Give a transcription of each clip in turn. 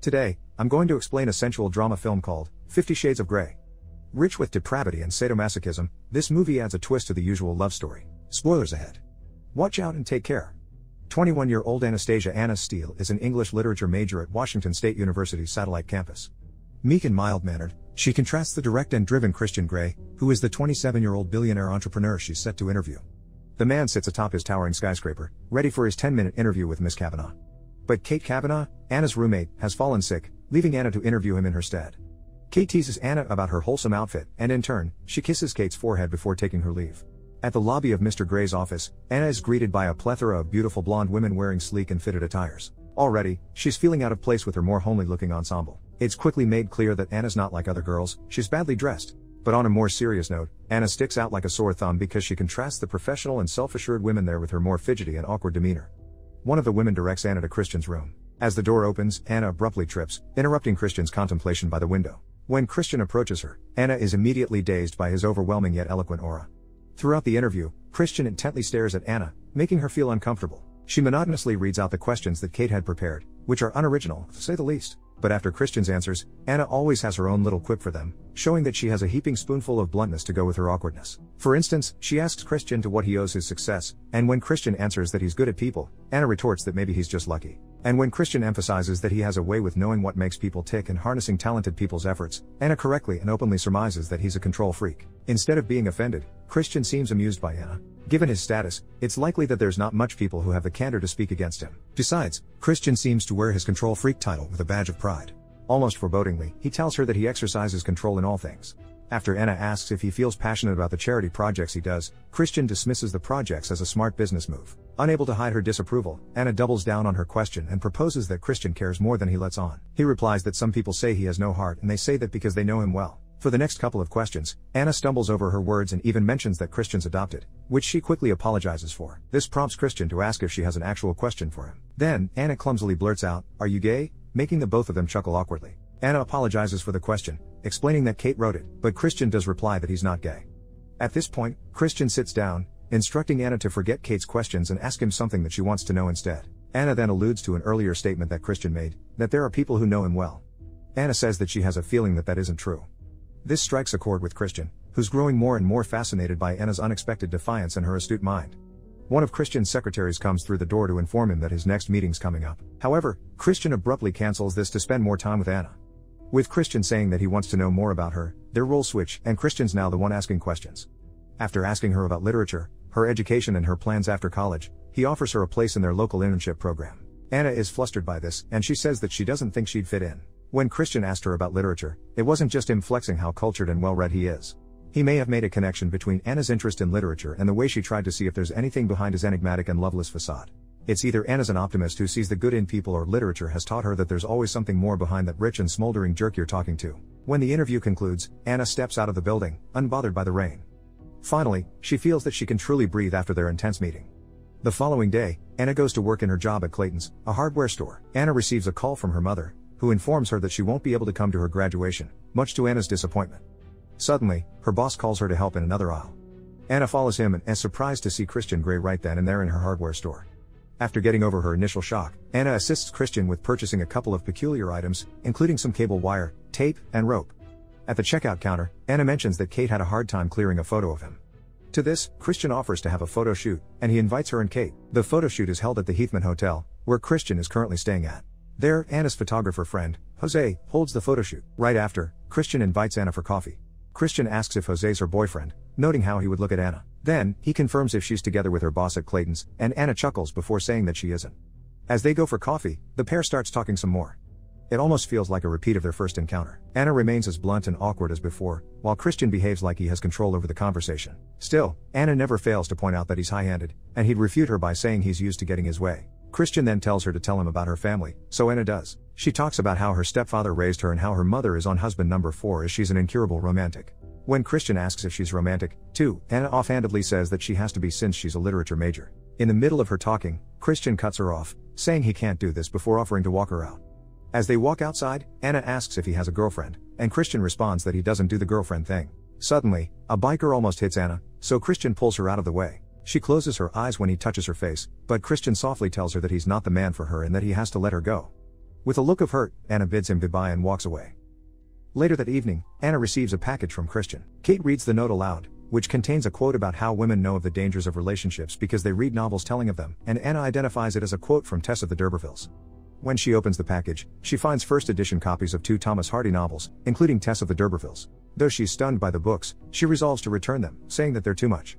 Today, I'm going to explain a sensual drama film called 50 Shades of Grey. Rich with depravity and sadomasochism, this movie adds a twist to the usual love story. Spoilers ahead. Watch out and take care. 21-year-old Anastasia Anna Steele is an English literature major at Washington State University's Satellite Campus. Meek and mild-mannered, she contrasts the direct and driven Christian Grey, who is the 27-year-old billionaire entrepreneur she's set to interview. The man sits atop his towering skyscraper, ready for his 10-minute interview with Miss Kavanaugh. But Kate Kavanaugh, Anna's roommate, has fallen sick, leaving Anna to interview him in her stead. Kate teases Anna about her wholesome outfit, and in turn, she kisses Kate's forehead before taking her leave. At the lobby of Mr. Grey's office, Anna is greeted by a plethora of beautiful blonde women wearing sleek and fitted attires. Already, she's feeling out of place with her more homely-looking ensemble. It's quickly made clear that Anna's not like other girls, she's badly dressed. But on a more serious note, Anna sticks out like a sore thumb because she contrasts the professional and self-assured women there with her more fidgety and awkward demeanor. One of the women directs Anna to Christian's room. As the door opens, Anna abruptly trips, interrupting Christian's contemplation by the window. When Christian approaches her, Anna is immediately dazed by his overwhelming yet eloquent aura. Throughout the interview, Christian intently stares at Anna, making her feel uncomfortable. She monotonously reads out the questions that Kate had prepared, which are unoriginal, to say the least. But after Christian's answers, Anna always has her own little quip for them, showing that she has a heaping spoonful of bluntness to go with her awkwardness. For instance, she asks Christian to what he owes his success, and when Christian answers that he's good at people, Anna retorts that maybe he's just lucky. And when Christian emphasizes that he has a way with knowing what makes people tick and harnessing talented people's efforts, Anna correctly and openly surmises that he's a control freak. Instead of being offended, Christian seems amused by Anna. Given his status, it's likely that there's not much people who have the candor to speak against him. Besides, Christian seems to wear his control freak title with a badge of pride. Almost forebodingly, he tells her that he exercises control in all things. After Anna asks if he feels passionate about the charity projects he does, Christian dismisses the projects as a smart business move. Unable to hide her disapproval, Anna doubles down on her question and proposes that Christian cares more than he lets on. He replies that some people say he has no heart and they say that because they know him well. For the next couple of questions, Anna stumbles over her words and even mentions that Christian's adopted, which she quickly apologizes for. This prompts Christian to ask if she has an actual question for him. Then, Anna clumsily blurts out, "Are you gay?" making the both of them chuckle awkwardly. Anna apologizes for the question, explaining that Kate wrote it, but Christian does reply that he's not gay. At this point, Christian sits down, instructing Anna to forget Kate's questions and ask him something that she wants to know instead. Anna then alludes to an earlier statement that Christian made, that there are people who know him well. Anna says that she has a feeling that that isn't true. This strikes a chord with Christian, who's growing more and more fascinated by Anna's unexpected defiance and her astute mind. One of Christian's secretaries comes through the door to inform him that his next meeting's coming up. However, Christian abruptly cancels this to spend more time with Anna. With Christian saying that he wants to know more about her, their roles switch, and Christian's now the one asking questions. After asking her about literature, her education and her plans after college, he offers her a place in their local internship program. Anna is flustered by this, and she says that she doesn't think she'd fit in. When Christian asked her about literature, it wasn't just him flexing how cultured and well-read he is. He may have made a connection between Anna's interest in literature and the way she tried to see if there's anything behind his enigmatic and loveless facade. It's either Anna's an optimist who sees the good in people, or literature has taught her that there's always something more behind that rich and smoldering jerk you're talking to. When the interview concludes, Anna steps out of the building, unbothered by the rain. Finally, she feels that she can truly breathe after their intense meeting. The following day, Anna goes to work in her job at Clayton's, a hardware store. Anna receives a call from her mother, who informs her that she won't be able to come to her graduation, much to Anna's disappointment. Suddenly, her boss calls her to help in another aisle. Anna follows him and is surprised to see Christian Grey right then and there in her hardware store. After getting over her initial shock, Anna assists Christian with purchasing a couple of peculiar items, including some cable wire, tape, and rope. At the checkout counter, Anna mentions that Kate had a hard time clearing a photo of him. To this, Christian offers to have a photo shoot, and he invites her and Kate. The photo shoot is held at the Heathman Hotel, where Christian is currently staying at. There, Anna's photographer friend, Jose, holds the photo shoot. Right after, Christian invites Anna for coffee. Christian asks if Jose's her boyfriend, noting how he would look at Anna. Then, he confirms if she's together with her boss at Clayton's, and Anna chuckles before saying that she isn't. As they go for coffee, the pair starts talking some more. It almost feels like a repeat of their first encounter. Anna remains as blunt and awkward as before, while Christian behaves like he has control over the conversation. Still, Anna never fails to point out that he's high-handed, and he'd refute her by saying he's used to getting his way. Christian then tells her to tell him about her family, so Anna does. She talks about how her stepfather raised her and how her mother is on husband number 4 as she's an incurable romantic. When Christian asks if she's romantic, too, Anna offhandedly says that she has to be since she's a literature major. In the middle of her talking, Christian cuts her off, saying he can't do this before offering to walk her out. As they walk outside, Anna asks if he has a girlfriend, and Christian responds that he doesn't do the girlfriend thing. Suddenly, a biker almost hits Anna, so Christian pulls her out of the way. She closes her eyes when he touches her face, but Christian softly tells her that he's not the man for her and that he has to let her go. With a look of hurt, Anna bids him goodbye and walks away. Later that evening, Anna receives a package from Christian. Kate reads the note aloud, which contains a quote about how women know of the dangers of relationships because they read novels telling of them, and Anna identifies it as a quote from Tess of the D'Urbervilles. When she opens the package, she finds first edition copies of 2 Thomas Hardy novels, including Tess of the D'Urbervilles. Though she's stunned by the books, she resolves to return them, saying that they're too much.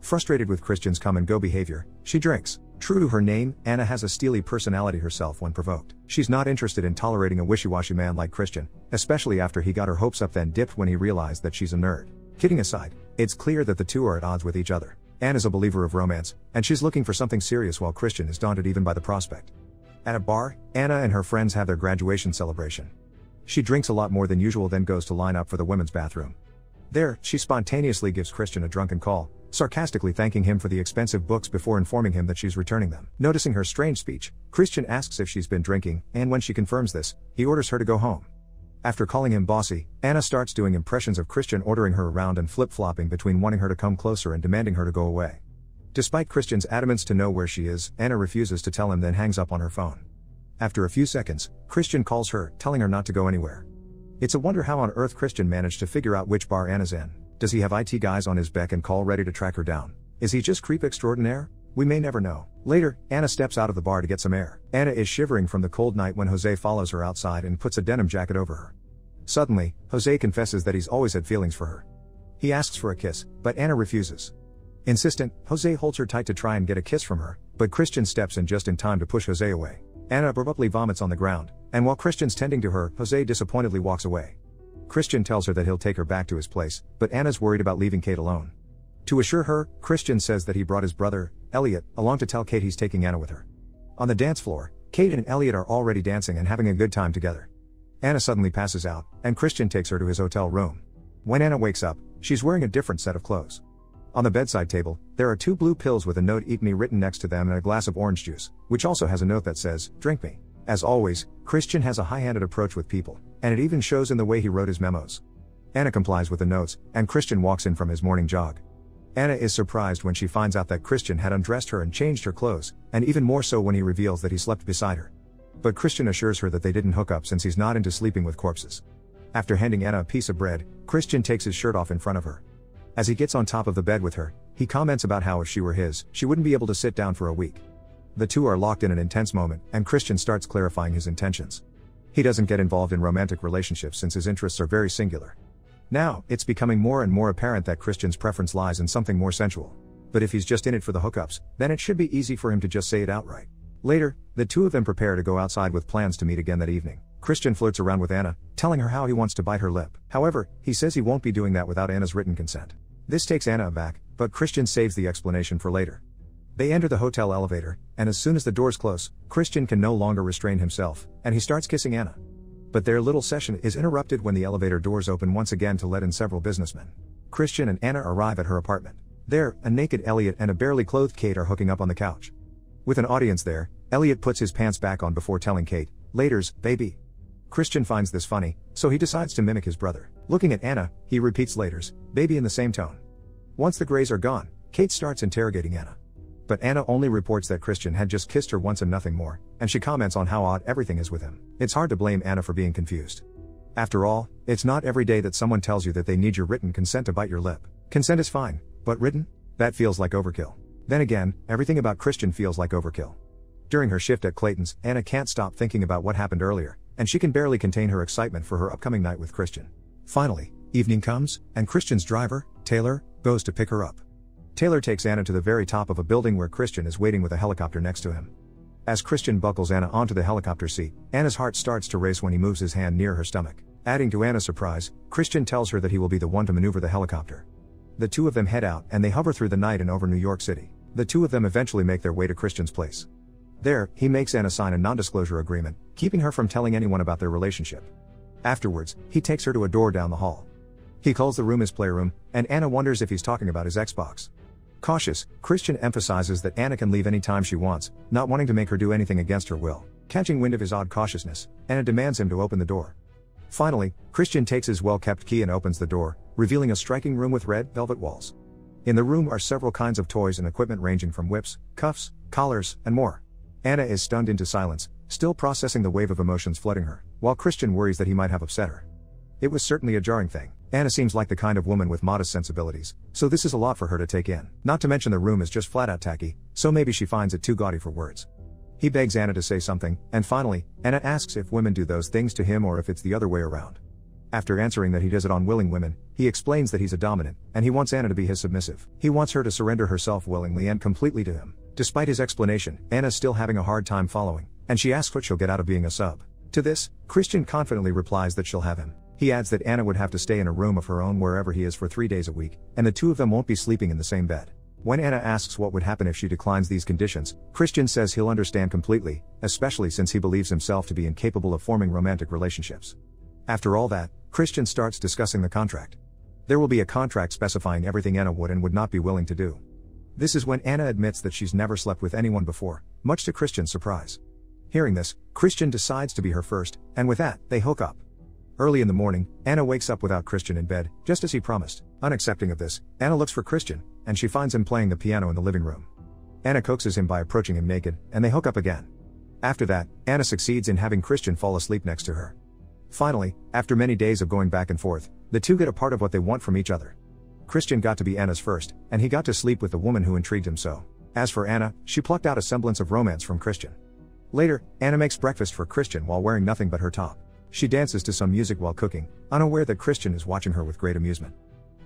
Frustrated with Christian's come-and-go behavior, she drinks. True to her name, Anna has a steely personality herself when provoked. She's not interested in tolerating a wishy-washy man like Christian, especially after he got her hopes up then dipped when he realized that she's a nerd. Kidding aside, it's clear that the two are at odds with each other. Anna's a believer of romance, and she's looking for something serious while Christian is daunted even by the prospect. At a bar, Anna and her friends have their graduation celebration. She drinks a lot more than usual then goes to line up for the women's bathroom. There, she spontaneously gives Christian a drunken call, sarcastically thanking him for the expensive books before informing him that she's returning them. Noticing her strange speech, Christian asks if she's been drinking, and when she confirms this, he orders her to go home. After calling him bossy, Anna starts doing impressions of Christian ordering her around and flip-flopping between wanting her to come closer and demanding her to go away. Despite Christian's adamance to know where she is, Anna refuses to tell him then hangs up on her phone. After a few seconds, Christian calls her, telling her not to go anywhere. It's a wonder how on earth Christian managed to figure out which bar Anna's in. Does he have IT guys on his beck and call ready to track her down? Is he just creep extraordinaire? We may never know. Later, Anna steps out of the bar to get some air. Anna is shivering from the cold night when Jose follows her outside and puts a denim jacket over her. Suddenly, Jose confesses that he's always had feelings for her. He asks for a kiss, but Anna refuses. Insistent, Jose holds her tight to try and get a kiss from her, but Christian steps in just in time to push Jose away. Anna abruptly vomits on the ground, and while Christian's tending to her, Jose disappointedly walks away. Christian tells her that he'll take her back to his place, but Anna's worried about leaving Kate alone. To assure her, Christian says that he brought his brother, Elliot, along to tell Kate he's taking Anna with her. On the dance floor, Kate and Elliot are already dancing and having a good time together. Anna suddenly passes out, and Christian takes her to his hotel room. When Anna wakes up, she's wearing a different set of clothes. On the bedside table, there are 2 blue pills with a note "Eat me" written next to them and a glass of orange juice, which also has a note that says, "Drink me." As always, Christian has a high-handed approach with people, and it even shows in the way he wrote his memos. Anna complies with the notes, and Christian walks in from his morning jog. Anna is surprised when she finds out that Christian had undressed her and changed her clothes, and even more so when he reveals that he slept beside her. But Christian assures her that they didn't hook up since he's not into sleeping with corpses. After handing Anna a piece of bread, Christian takes his shirt off in front of her. As he gets on top of the bed with her, he comments about how if she were his, she wouldn't be able to sit down for a week. The two are locked in an intense moment, and Christian starts clarifying his intentions. He doesn't get involved in romantic relationships since his interests are very singular. Now, it's becoming more and more apparent that Christian's preference lies in something more sensual. But if he's just in it for the hookups, then it should be easy for him to just say it outright. Later, the two of them prepare to go outside with plans to meet again that evening. Christian flirts around with Anna, telling her how he wants to bite her lip. However, he says he won't be doing that without Anna's written consent. This takes Anna aback, but Christian saves the explanation for later. They enter the hotel elevator, and as soon as the doors close, Christian can no longer restrain himself, and he starts kissing Anna. But their little session is interrupted when the elevator doors open once again to let in several businessmen. Christian and Anna arrive at her apartment. There, a naked Elliot and a barely clothed Kate are hooking up on the couch. With an audience there, Elliot puts his pants back on before telling Kate, "Laters, baby." Christian finds this funny, so he decides to mimic his brother. Looking at Anna, he repeats "Laters, baby" in the same tone. Once the Greys are gone, Kate starts interrogating Anna. But Anna only reports that Christian had just kissed her once and nothing more, and she comments on how odd everything is with him. It's hard to blame Anna for being confused. After all, it's not every day that someone tells you that they need your written consent to bite your lip. Consent is fine, but written? That feels like overkill. Then again, everything about Christian feels like overkill. During her shift at Clayton's, Anna can't stop thinking about what happened earlier, and she can barely contain her excitement for her upcoming night with Christian. Finally, evening comes, and Christian's driver, Taylor, goes to pick her up. Taylor takes Anna to the very top of a building where Christian is waiting with a helicopter next to him. As Christian buckles Anna onto the helicopter seat, Anna's heart starts to race when he moves his hand near her stomach. Adding to Anna's surprise, Christian tells her that he will be the one to maneuver the helicopter. The two of them head out and they hover through the night and over New York City. The two of them eventually make their way to Christian's place. There, he makes Anna sign a non-disclosure agreement, keeping her from telling anyone about their relationship. Afterwards, he takes her to a door down the hall. He calls the room his playroom, and Anna wonders if he's talking about his Xbox. Cautious, Christian emphasizes that Anna can leave any time she wants, not wanting to make her do anything against her will. Catching wind of his odd cautiousness, Anna demands him to open the door. Finally, Christian takes his well-kept key and opens the door, revealing a striking room with red velvet walls. In the room are several kinds of toys and equipment ranging from whips, cuffs, collars, and more. Anna is stunned into silence, still processing the wave of emotions flooding her, while Christian worries that he might have upset her. It was certainly a jarring thing. Anna seems like the kind of woman with modest sensibilities, so this is a lot for her to take in. Not to mention the room is just flat out tacky, so maybe she finds it too gaudy for words. He begs Anna to say something, and finally, Anna asks if women do those things to him or if it's the other way around. After answering that he does it on willing women, he explains that he's a dominant, and he wants Anna to be his submissive. He wants her to surrender herself willingly and completely to him. Despite his explanation, Anna's still having a hard time following, and she asks what she'll get out of being a sub. To this, Christian confidently replies that she'll have him. He adds that Anna would have to stay in a room of her own wherever he is for 3 days a week, and the two of them won't be sleeping in the same bed. When Anna asks what would happen if she declines these conditions, Christian says he'll understand completely, especially since he believes himself to be incapable of forming romantic relationships. After all that, Christian starts discussing the contract. There will be a contract specifying everything Anna would and would not be willing to do. This is when Anna admits that she's never slept with anyone before, much to Christian's surprise. Hearing this, Christian decides to be her first, and with that, they hook up. Early in the morning, Anna wakes up without Christian in bed, just as he promised. Unaccepting of this, Anna looks for Christian, and she finds him playing the piano in the living room. Anna coaxes him by approaching him naked, and they hook up again. After that, Anna succeeds in having Christian fall asleep next to her. Finally, after many days of going back and forth, the two get a part of what they want from each other. Christian got to be Anna's first, and he got to sleep with the woman who intrigued him so. As for Anna, she plucked out a semblance of romance from Christian. Later, Anna makes breakfast for Christian while wearing nothing but her top. She dances to some music while cooking, unaware that Christian is watching her with great amusement.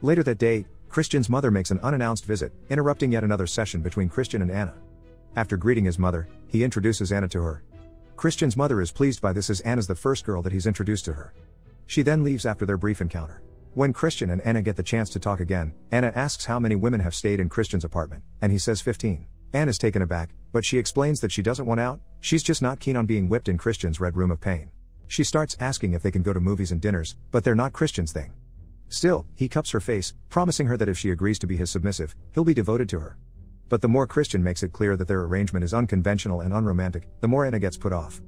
Later that day, Christian's mother makes an unannounced visit, interrupting yet another session between Christian and Anna. After greeting his mother, he introduces Anna to her. Christian's mother is pleased by this as Anna's the first girl that he's introduced to her. She then leaves after their brief encounter. When Christian and Anna get the chance to talk again, Anna asks how many women have stayed in Christian's apartment, and he says 15. Anna's taken aback, but she explains that she doesn't want out, she's just not keen on being whipped in Christian's red room of pain. She starts asking if they can go to movies and dinners, but they're not Christian's thing. Still, he cups her face, promising her that if she agrees to be his submissive, he'll be devoted to her. But the more Christian makes it clear that their arrangement is unconventional and unromantic, the more Anna gets put off.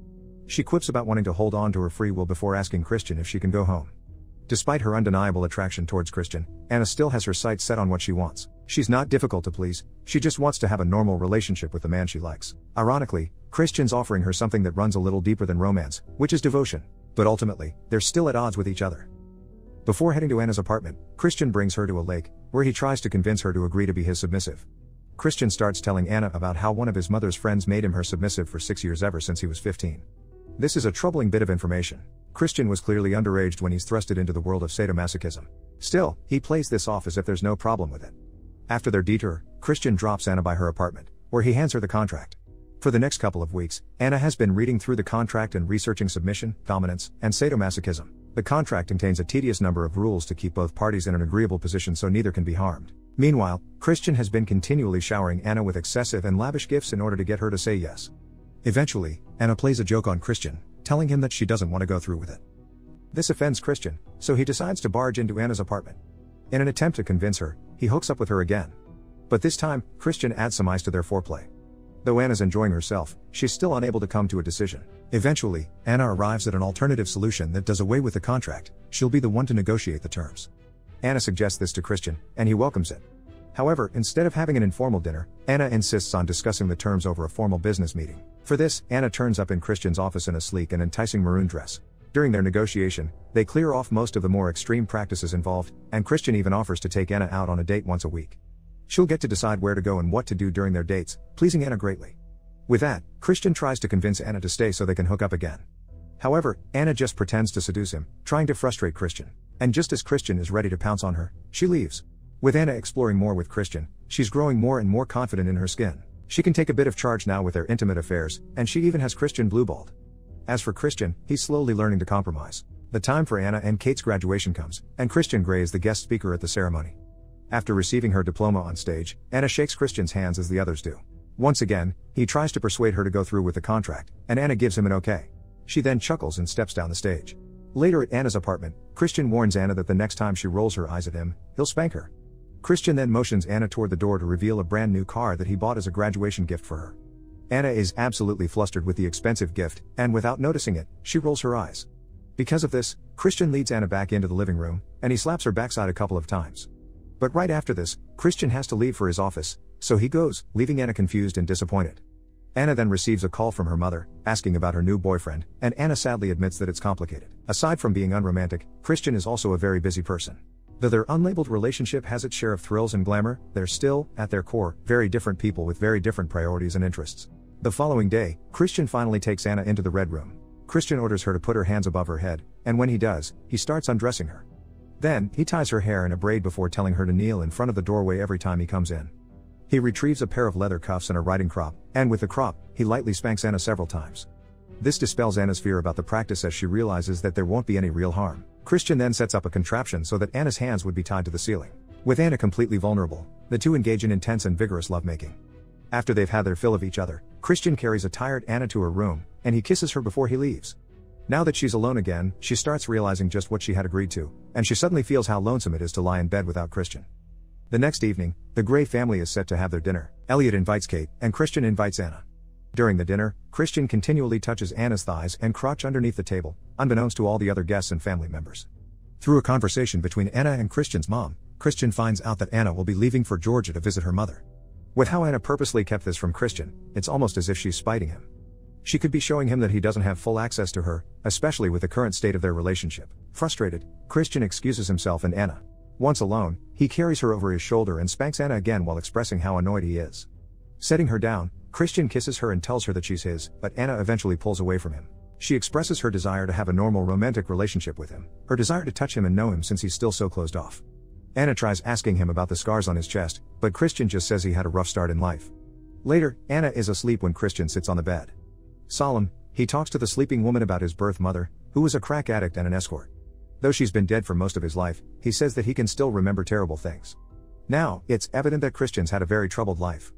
She quips about wanting to hold on to her free will before asking Christian if she can go home. Despite her undeniable attraction towards Christian, Anna still has her sights set on what she wants. She's not difficult to please, she just wants to have a normal relationship with the man she likes. Ironically, Christian's offering her something that runs a little deeper than romance, which is devotion. But ultimately, they're still at odds with each other. Before heading to Anna's apartment, Christian brings her to a lake, where he tries to convince her to agree to be his submissive. Christian starts telling Anna about how one of his mother's friends made him her submissive for 6 years ever since he was 15. This is a troubling bit of information. Christian was clearly underaged when he's thrusted into the world of sadomasochism. Still, he plays this off as if there's no problem with it. After their detour, Christian drops Anna by her apartment, where he hands her the contract. For the next couple of weeks, Anna has been reading through the contract and researching submission, dominance, and sadomasochism. The contract contains a tedious number of rules to keep both parties in an agreeable position so neither can be harmed. Meanwhile, Christian has been continually showering Anna with excessive and lavish gifts in order to get her to say yes. Eventually, Anna plays a joke on Christian, telling him that she doesn't want to go through with it. This offends Christian, so he decides to barge into Anna's apartment. In an attempt to convince her, he hooks up with her again. But this time, Christian adds some ice to their foreplay. Though Anna's enjoying herself, she's still unable to come to a decision. Eventually, Anna arrives at an alternative solution that does away with the contract. She'll be the one to negotiate the terms. Anna suggests this to Christian, and he welcomes it. However, instead of having an informal dinner, Anna insists on discussing the terms over a formal business meeting. For this, Anna turns up in Christian's office in a sleek and enticing maroon dress. During their negotiation, they clear off most of the more extreme practices involved, and Christian even offers to take Anna out on a date once a week. She'll get to decide where to go and what to do during their dates, pleasing Anna greatly. With that, Christian tries to convince Anna to stay so they can hook up again. However, Anna just pretends to seduce him, trying to frustrate Christian. And just as Christian is ready to pounce on her, she leaves. With Anna exploring more with Christian, she's growing more and more confident in her skin. She can take a bit of charge now with their intimate affairs, and she even has Christian blueballed. As for Christian, he's slowly learning to compromise. The time for Anna and Kate's graduation comes, and Christian Grey is the guest speaker at the ceremony. After receiving her diploma on stage, Anna shakes Christian's hands as the others do. Once again, he tries to persuade her to go through with the contract, and Anna gives him an okay. She then chuckles and steps down the stage. Later at Anna's apartment, Christian warns Anna that the next time she rolls her eyes at him, he'll spank her. Christian then motions Anna toward the door to reveal a brand new car that he bought as a graduation gift for her. Anna is absolutely flustered with the expensive gift, and without noticing it, she rolls her eyes. Because of this, Christian leads Anna back into the living room, and he slaps her backside a couple of times. But right after this, Christian has to leave for his office, so he goes, leaving Anna confused and disappointed. Anna then receives a call from her mother, asking about her new boyfriend, and Anna sadly admits that it's complicated. Aside from being unromantic, Christian is also a very busy person. Though their unlabeled relationship has its share of thrills and glamour, they're still, at their core, very different people with very different priorities and interests. The following day, Christian finally takes Anna into the red room. Christian orders her to put her hands above her head, and when he does, he starts undressing her. Then, he ties her hair in a braid before telling her to kneel in front of the doorway every time he comes in. He retrieves a pair of leather cuffs and a riding crop, and with the crop, he lightly spanks Anna several times. This dispels Anna's fear about the practice as she realizes that there won't be any real harm. Christian then sets up a contraption so that Anna's hands would be tied to the ceiling. With Anna completely vulnerable, the two engage in intense and vigorous lovemaking. After they've had their fill of each other, Christian carries a tired Anna to her room, and he kisses her before he leaves. Now that she's alone again, she starts realizing just what she had agreed to, and she suddenly feels how lonesome it is to lie in bed without Christian. The next evening, the Gray family is set to have their dinner. Elliot invites Kate, and Christian invites Anna. During the dinner, Christian continually touches Anna's thighs and crotch underneath the table, unbeknownst to all the other guests and family members. Through a conversation between Anna and Christian's mom, Christian finds out that Anna will be leaving for Georgia to visit her mother. With how Anna purposely kept this from Christian, it's almost as if she's spiting him. She could be showing him that he doesn't have full access to her, especially with the current state of their relationship. Frustrated, Christian excuses himself and Anna. Once alone, he carries her over his shoulder and spanks Anna again while expressing how annoyed he is. Setting her down, Christian kisses her and tells her that she's his, but Anna eventually pulls away from him. She expresses her desire to have a normal romantic relationship with him, her desire to touch him and know him since he's still so closed off. Anna tries asking him about the scars on his chest, but Christian just says he had a rough start in life. Later, Anna is asleep when Christian sits on the bed. Solemn, he talks to the sleeping woman about his birth mother, who was a crack addict and an escort. Though she's been dead for most of his life, he says that he can still remember terrible things. Now, it's evident that Christian's had a very troubled life.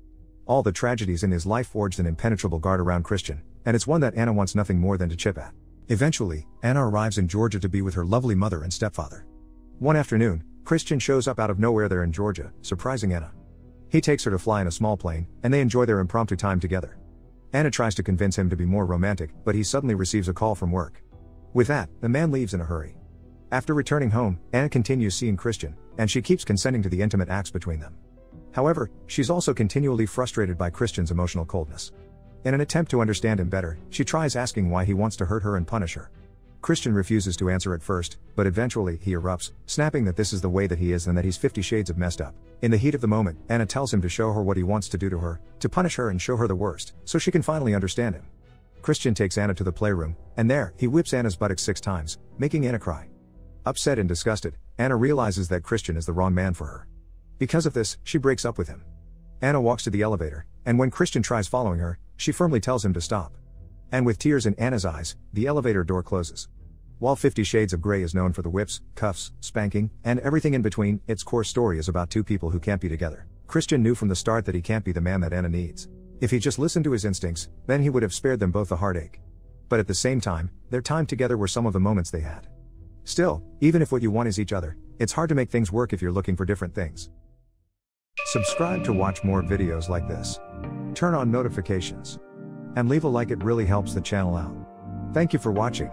All the tragedies in his life forged an impenetrable guard around Christian, and it's one that Anna wants nothing more than to chip at. Eventually, Anna arrives in Georgia to be with her lovely mother and stepfather. One afternoon, Christian shows up out of nowhere there in Georgia, surprising Anna. He takes her to fly in a small plane, and they enjoy their impromptu time together. Anna tries to convince him to be more romantic, but he suddenly receives a call from work. With that, the man leaves in a hurry. After returning home, Anna continues seeing Christian, and she keeps consenting to the intimate acts between them. However, she's also continually frustrated by Christian's emotional coldness. In an attempt to understand him better, she tries asking why he wants to hurt her and punish her. Christian refuses to answer at first, but eventually he erupts, snapping that this is the way that he is and that he's 50 shades of messed up. In the heat of the moment, Anna tells him to show her what he wants to do to her, to punish her and show her the worst, so she can finally understand him. Christian takes Anna to the playroom, and there, he whips Anna's buttocks 6 times, making Anna cry. Upset and disgusted, Anna realizes that Christian is the wrong man for her. Because of this, she breaks up with him. Anna walks to the elevator, and when Christian tries following her, she firmly tells him to stop. And with tears in Anna's eyes, the elevator door closes. While 50 Shades of Grey is known for the whips, cuffs, spanking, and everything in between, its core story is about two people who can't be together. Christian knew from the start that he can't be the man that Anna needs. If he just listened to his instincts, then he would have spared them both the heartache. But at the same time, their time together were some of the moments they had. Still, even if what you want is each other, it's hard to make things work if you're looking for different things. Subscribe to watch more videos like this. Turn on notifications. And leave a like, it really helps the channel out. Thank you for watching.